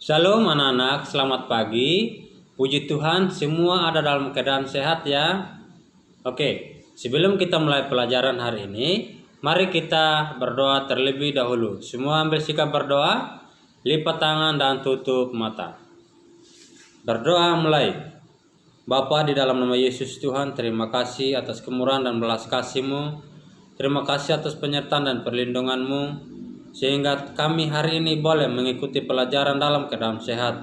Shalom anak-anak, selamat pagi. Puji Tuhan semua ada dalam keadaan sehat ya. Oke, sebelum kita mulai pelajaran hari ini, mari kita berdoa terlebih dahulu. Semua ambil sikap berdoa, lipat tangan dan tutup mata. Berdoa mulai. Bapa di dalam nama Yesus Tuhan, terima kasih atas kemurahan dan belas kasih-Mu. Terima kasih atas penyertaan dan perlindungan-Mu, sehingga kami hari ini boleh mengikuti pelajaran dalam keadaan sehat.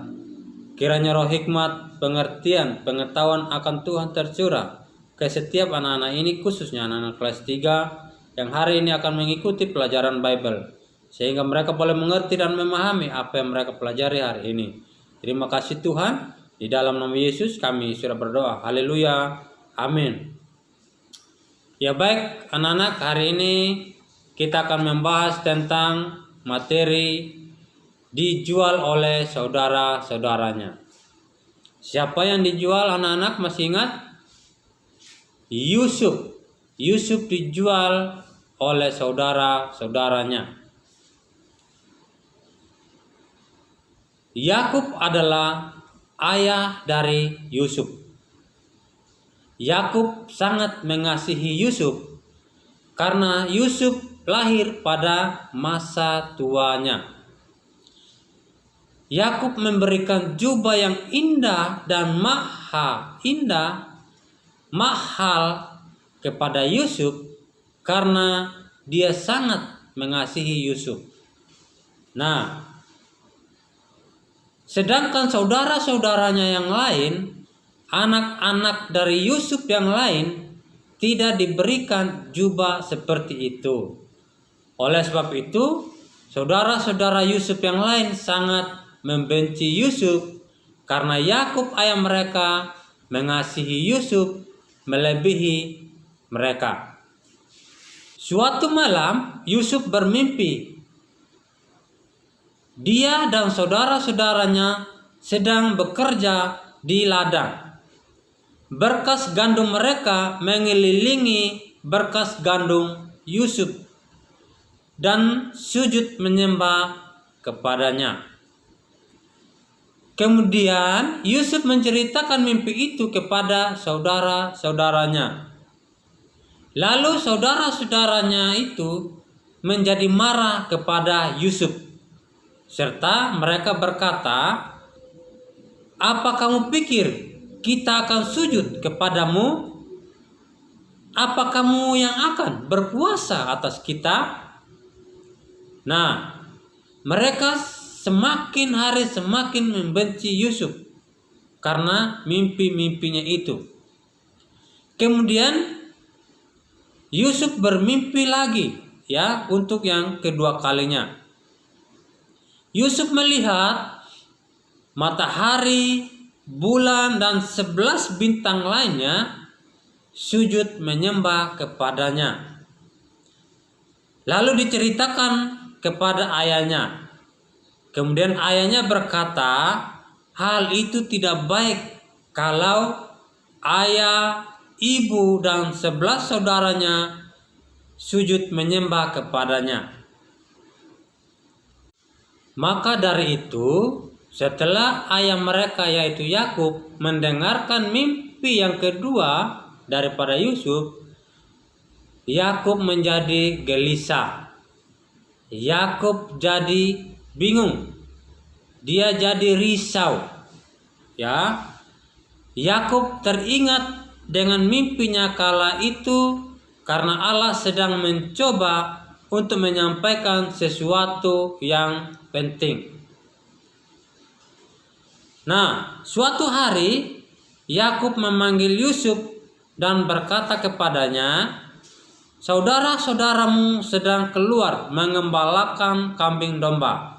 Kiranya roh hikmat, pengertian, pengetahuan akan Tuhan tercurah ke setiap anak-anak ini, khususnya anak-anak kelas 3 yang hari ini akan mengikuti pelajaran Bible, sehingga mereka boleh mengerti dan memahami apa yang mereka pelajari hari ini. Terima kasih Tuhan, di dalam nama Yesus kami sudah berdoa. Haleluya, amin. Ya baik anak-anak, hari ini kita akan membahas tentang materi dijual oleh saudara-saudaranya. Siapa yang dijual anak-anak, masih ingat? Yusuf. Yusuf dijual oleh saudara-saudaranya. Yakub adalah ayah dari Yusuf. Yakub sangat mengasihi Yusuf karena Yusuf lahir pada masa tuanya. Yakub memberikan jubah yang indah dan mahal kepada Yusuf karena dia sangat mengasihi Yusuf. Nah, sedangkan saudara-saudaranya yang lain, anak-anak dari Yusuf yang lain, tidak diberikan jubah seperti itu. Oleh sebab itu, saudara-saudara Yusuf yang lain sangat membenci Yusuf karena Yakub ayah mereka mengasihi Yusuf melebihi mereka. Suatu malam Yusuf bermimpi. Dia dan saudara-saudaranya sedang bekerja di ladang. Berkas gandum mereka mengelilingi berkas gandum Yusuf dan sujud menyembah kepadanya. Kemudian Yusuf menceritakan mimpi itu kepada saudara-saudaranya. Lalu saudara-saudaranya itu menjadi marah kepada Yusuf, serta mereka berkata, "Apa kamu pikir kita akan sujud kepadamu? Apa kamu yang akan berkuasa atas kita?" Nah, mereka semakin hari semakin membenci Yusuf karena mimpi-mimpinya itu. Kemudian Yusuf bermimpi lagi ya, untuk yang kedua kalinya. Yusuf melihat matahari, bulan dan 11 bintang lainnya sujud menyembah kepadanya. Lalu diceritakan kepada ayahnya. Kemudian ayahnya berkata, hal itu tidak baik kalau ayah, ibu dan 11 saudaranya sujud menyembah kepadanya. Maka dari itu, setelah ayah mereka yaitu Yakub mendengarkan mimpi yang kedua daripada Yusuf, Yakub menjadi gelisah. Yakub jadi bingung. Dia jadi risau. Ya. Yakub teringat dengan mimpinya kala itu karena Allah sedang mencoba untuk menyampaikan sesuatu yang penting. Nah, suatu hari Yakub memanggil Yusuf dan berkata kepadanya, "Saudara-saudaramu sedang keluar mengembalakan kambing domba.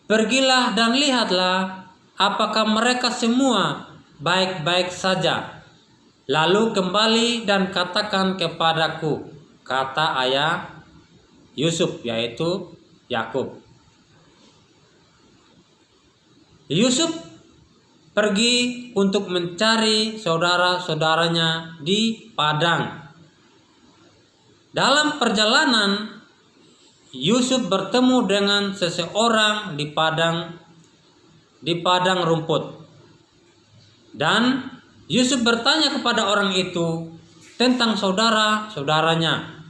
Pergilah dan lihatlah apakah mereka semua baik-baik saja. Lalu kembali dan katakan kepadaku," kata ayah Yusuf, yaitu Yakub. Yusuf pergi untuk mencari saudara-saudaranya di padang. Dalam perjalanan, Yusuf bertemu dengan seseorang di padang di padang rumput. Dan Yusuf bertanya kepada orang itu tentang saudara-saudaranya,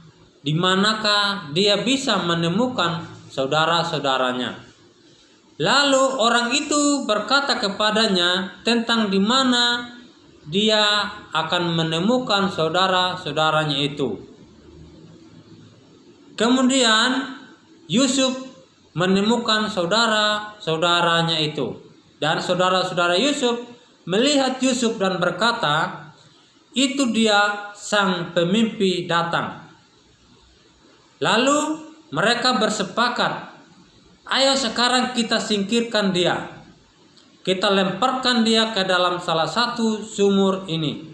di manakah dia bisa menemukan saudara-saudaranya. Lalu orang itu berkata kepadanya tentang di mana dia akan menemukan saudara-saudaranya itu. Kemudian Yusuf menemukan saudara-saudaranya itu, dan saudara-saudara Yusuf melihat Yusuf dan berkata, "Itu dia sang pemimpi datang." Lalu mereka bersepakat, "Ayo sekarang kita singkirkan dia. Kita lemparkan dia ke dalam salah satu sumur ini.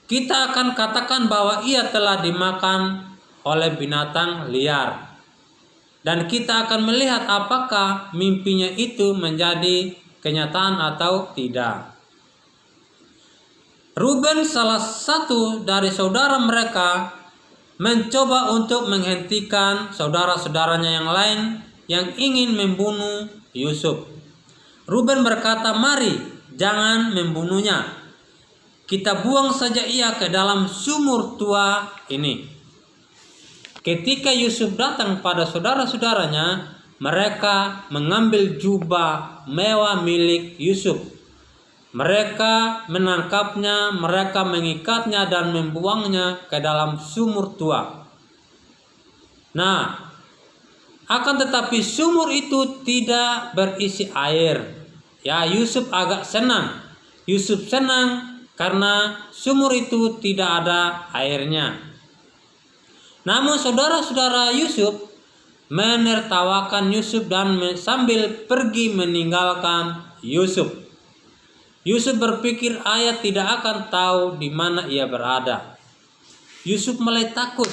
Kita akan katakan bahwa ia telah dimakan oleh binatang liar. Dan kita akan melihat apakah mimpinya itu menjadi kenyataan atau tidak." Ruben, salah satu dari saudara mereka, mencoba untuk menghentikan saudara-saudaranya yang lain yang ingin membunuh Yusuf. Ruben berkata, "Mari, jangan membunuhnya. Kita buang saja ia ke dalam sumur tua ini." Ketika Yusuf datang pada saudara-saudaranya, mereka mengambil jubah mewah milik Yusuf. Mereka menangkapnya, mereka mengikatnya dan membuangnya ke dalam sumur tua. Nah, akan tetapi sumur itu tidak berisi air. Ya, Yusuf agak senang. Yusuf senang karena sumur itu tidak ada airnya. Namun saudara-saudara Yusuf menertawakan Yusuf dan sambil pergi meninggalkan Yusuf. Yusuf berpikir ayah tidak akan tahu di mana ia berada. Yusuf mulai takut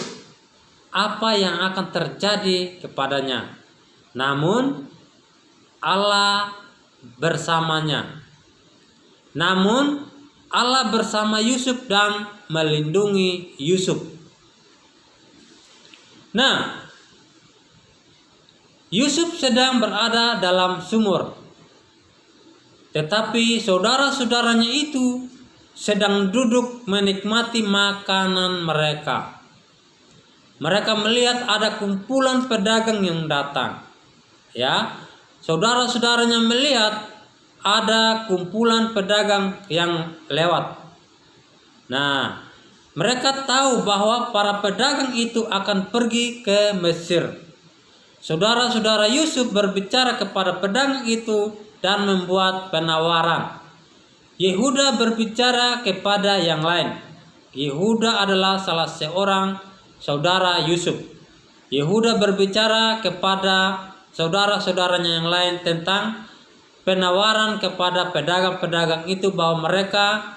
apa yang akan terjadi kepadanya. Namun Allah bersamanya. Namun Allah bersama Yusuf dan melindungi Yusuf. Nah, Yusuf sedang berada dalam sumur, tetapi saudara-saudaranya itu sedang duduk menikmati makanan mereka. Mereka melihat ada kumpulan pedagang yang datang. Ya, saudara-saudaranya melihat ada kumpulan pedagang yang lewat. Nah, mereka tahu bahwa para pedagang itu akan pergi ke Mesir. Saudara-saudara Yusuf berbicara kepada pedagang itu dan membuat penawaran. Yehuda berbicara kepada yang lain. Yehuda adalah salah seorang saudara Yusuf. Yehuda berbicara kepada saudara-saudaranya yang lain tentang penawaran kepada pedagang-pedagang itu bahwa mereka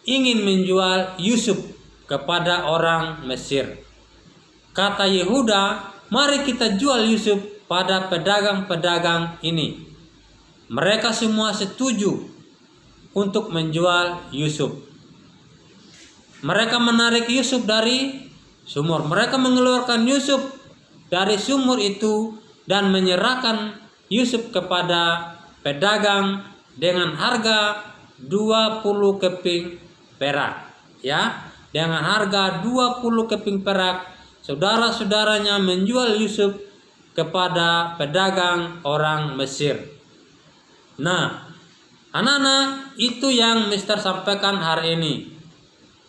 ingin menjual Yusuf kepada orang Mesir. Kata Yehuda, "Mari kita jual Yusuf pada pedagang-pedagang ini." Mereka semua setuju untuk menjual Yusuf. Mereka menarik Yusuf dari sumur. Mereka mengeluarkan Yusuf dari sumur itu dan menyerahkan Yusuf kepada pedagang dengan harga 20 keping perak. Ya, dengan harga 20 keping perak, saudara-saudaranya menjual Yusuf kepada pedagang orang Mesir. Nah, anak-anak, itu yang Mister sampaikan hari ini.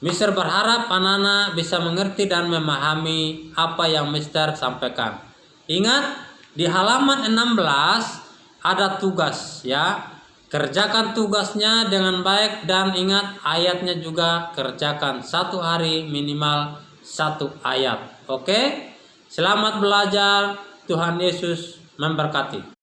Mister berharap anak-anak bisa mengerti dan memahami apa yang Mister sampaikan. Ingat, di halaman 16 ada tugas, ya. Kerjakan tugasnya dengan baik dan ingat ayatnya juga kerjakan. 1 hari minimal 1 ayat. Oke? Selamat belajar. Tuhan Yesus memberkati.